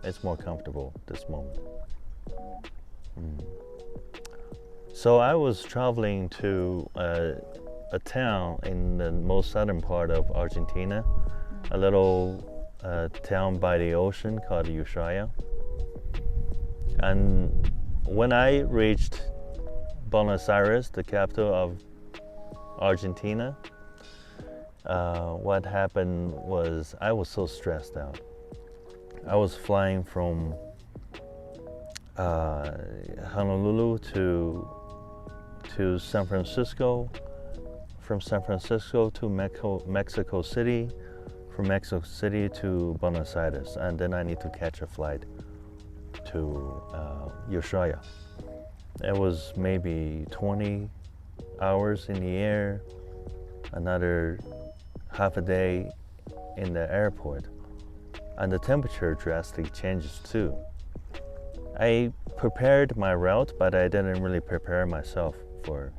it's more comfortable this moment. Mm. So I was traveling to a town in the most southern part of Argentina, a little town by the ocean called Ushuaia. And when I reached Buenos Aires, the capital of Argentina, what happened was I was so stressed out. I was flying from Honolulu to San Francisco, from San Francisco to Mexico City, from Mexico City to Buenos Aires, and then I need to catch a flight to Ushuaia. It was maybe 20 hours in the air, another half a day in the airport, and the temperature drastically changes too. I prepared my route, but I didn't really prepare myself for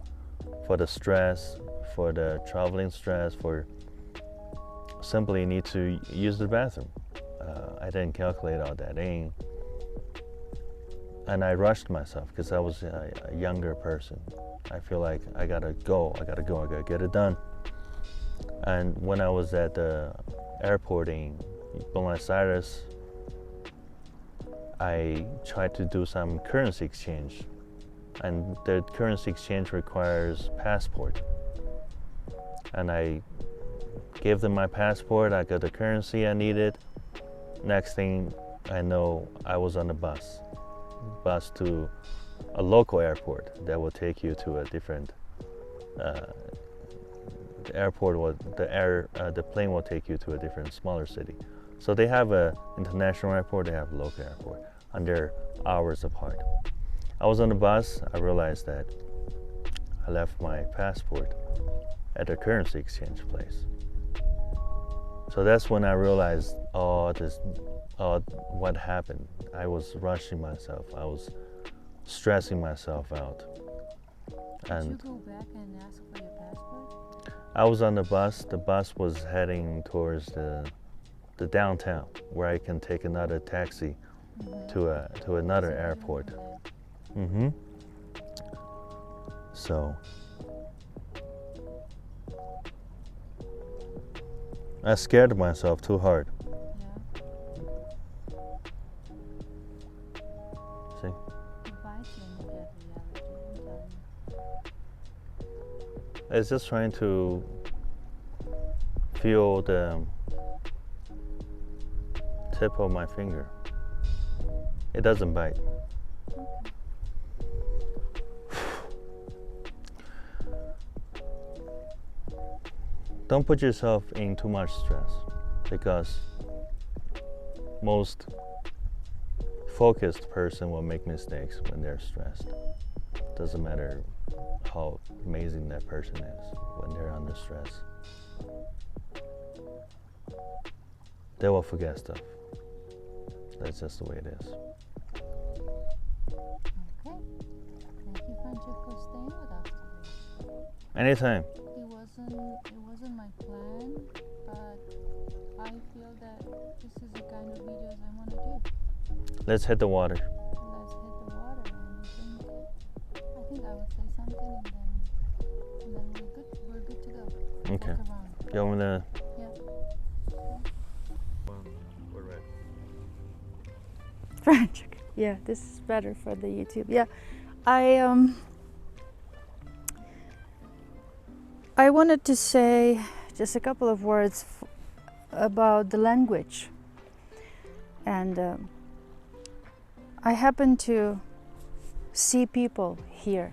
the stress, for the traveling stress, for simply need to use the bathroom. I didn't calculate all that in, and I rushed myself because I was a younger person. I feel like I gotta get it done. And when I was at the airport in Buenos Aires, I tried to do some currency exchange, and the currency exchange requires passport. And I gave them my passport, I got the currency I needed. Next thing I know, I was on a bus to a local airport that will take you to a different, the plane will take you to a different smaller city. So they have a international airport, they have a local airport, and they're hours apart. I was on the bus, I realized that I left my passport at a currency exchange place. So that's when I realized what happened. I was rushing myself, I was stressing myself out. Did you go back and ask for your passport? I was on the bus was heading towards the downtown, where I can take another taxi to another airport. Mm-hmm. So I scared myself too hard. Yeah. See? You bite you and you get reality. I'm telling you. It's just trying to feel the tip of my finger. It doesn't bite. Don't put yourself in too much stress, because most focused person will make mistakes when they're stressed. Doesn't matter how amazing that person is, when they're under stress, they will forget stuff. That's just the way it is. Okay. Thank you, Francis, for staying with us today. Anytime. It wasn't my plan, but I feel that this is the kind of videos I want to do. Let's hit the water. Let's hit the water, and I think I would say something, and then we're good to go. Okay. Walk around. You want me to? Yeah. We're ready. French. Yeah, this is better for the YouTube. Yeah, I wanted to say just a couple of words about the language. And I happen to see people here,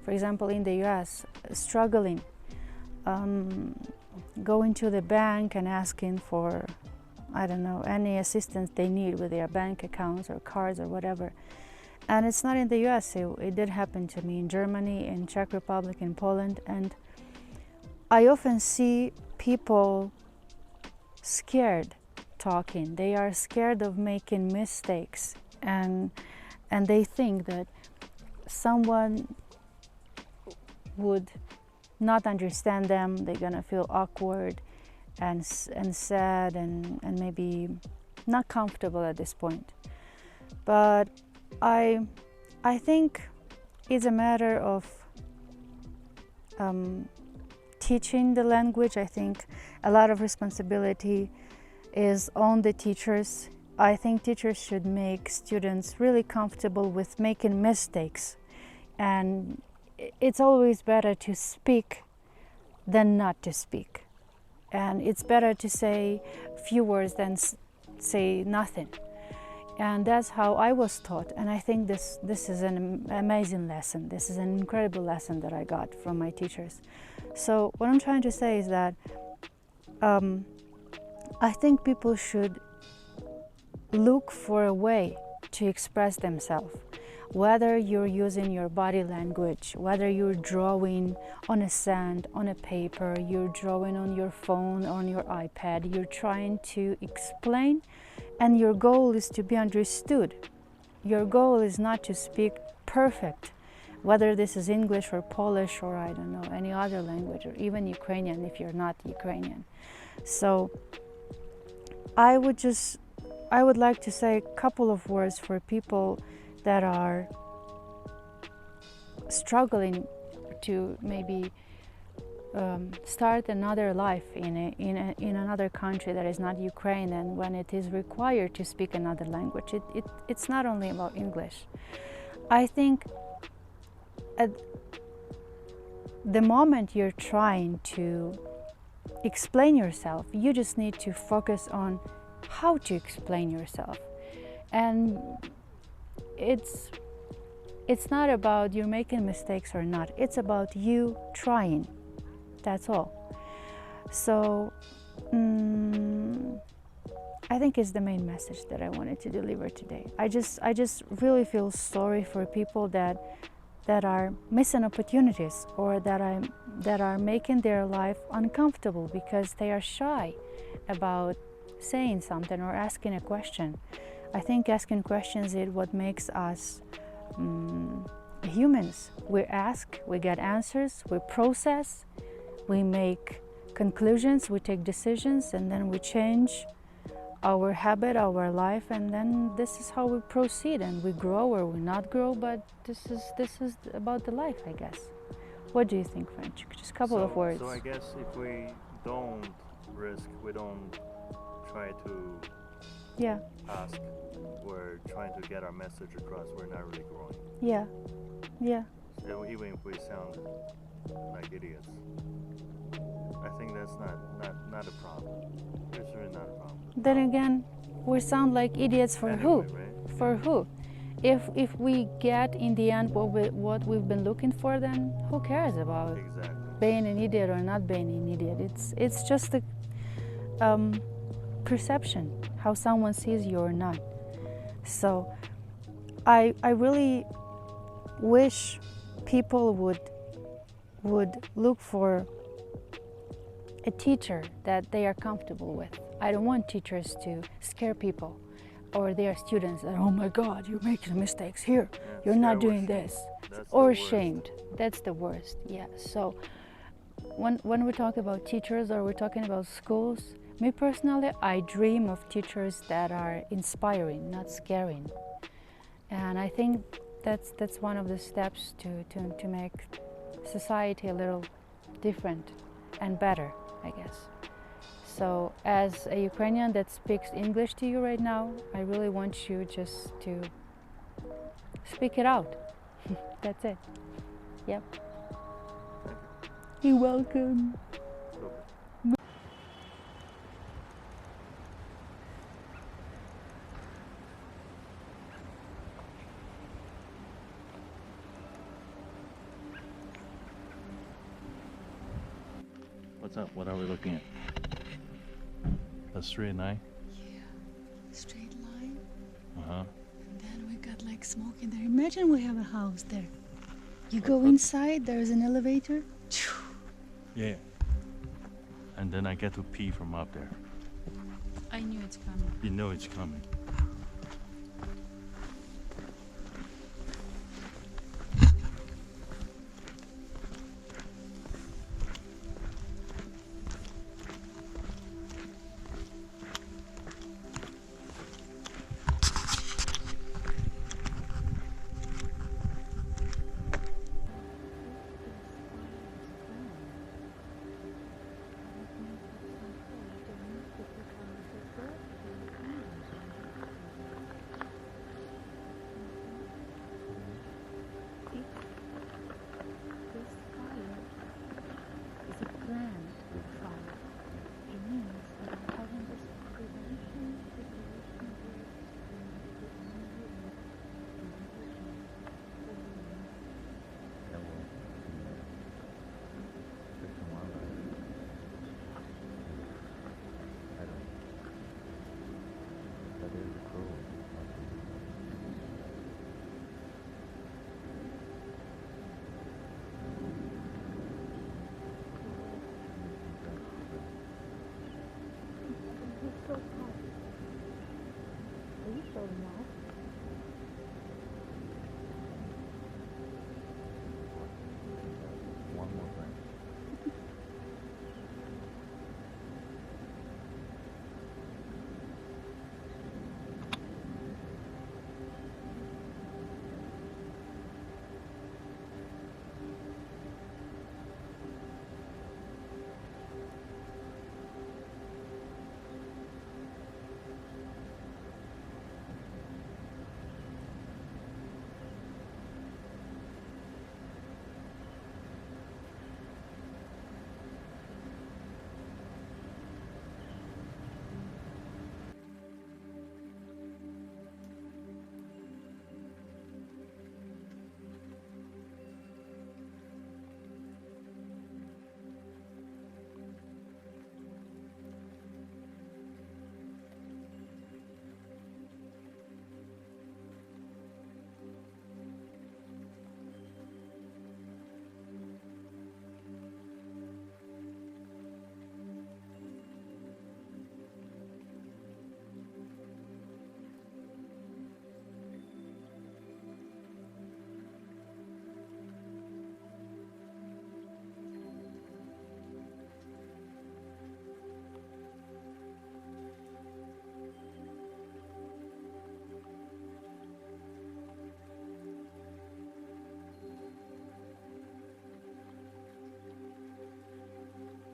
for example, in the US, struggling going to the bank and asking for, I don't know, any assistance they need with their bank accounts or cards or whatever. And it's not in the US. It did happen to me in Germany, in Czech Republic, in Poland. And I often see people scared talking. They are scared of making mistakes, and they think that someone would not understand them. They're gonna feel awkward and sad and maybe not comfortable at this point. But I think it's a matter of teaching the language. I think a lot of responsibility is on the teachers. I think teachers should make students really comfortable with making mistakes. And it's always better to speak than not to speak. And it's better to say few words than say nothing. And that's how I was taught. And I think this is an amazing lesson. This is an incredible lesson that I got from my teachers. So what I'm trying to say is that I think people should look for a way to express themselves. Whether you're using your body language, whether you're drawing on a sand, on a paper, you're drawing on your phone, on your iPad, you're trying to explain, and your goal is to be understood. Your goal is not to speak perfect, whether this is English or Polish or I don't know, any other language, or even Ukrainian if you're not Ukrainian. So I would like to say a couple of words for people that are struggling to maybe start another life in another country that is not Ukraine, and when it is required to speak another language. It's not only about English. I think at the moment you're trying to explain yourself, you just need to focus on how to explain yourself. And it's not about you making mistakes or not. It's about you trying. That's all. So I think it's the main message that I wanted to deliver today. I just really feel sorry for people that are missing opportunities, or that are making their life uncomfortable because they are shy about saying something or asking a question. I think asking questions is what makes us humans. We ask, we get answers, we process, we make conclusions, we take decisions, and then we change our habit, our life, and then this is how we proceed, and we grow or we not grow, but this is about the life, I guess. What do you think, French? Just a couple of words. So I guess if we don't risk, we don't try to ask, we're trying to get our message across, we're not really growing. Yeah. So even if we sound like idiots, I think that's not a problem. It's really not a problem. Then again, we sound like idiots for Anyway, who? right? For who? If we get in the end what we've been looking for, then who cares about Exactly. being an idiot or not being an idiot? It's just a perception, how someone sees you or not. So I really wish people would look for a teacher that they are comfortable with. I don't want teachers to scare people or their students that, oh my God, you're making mistakes here, you're not doing this, or shamed. That's the worst. Yeah. So when we talk about teachers or we're talking about schools, me personally, I dream of teachers that are inspiring, not scaring. And I think that's one of the steps to make society a little different and better, I guess. So as a Ukrainian that speaks English to you right now, I really want you just to speak it out. That's it. Yep. You're welcome. What's up? What are we looking at? A straight line? Yeah, straight line. Uh-huh. And then we got like smoke in there. Imagine we have a house there. You go inside, there's an elevator. Yeah. And then I get to pee from up there. I knew it's coming. You know it's coming. Are you showing off?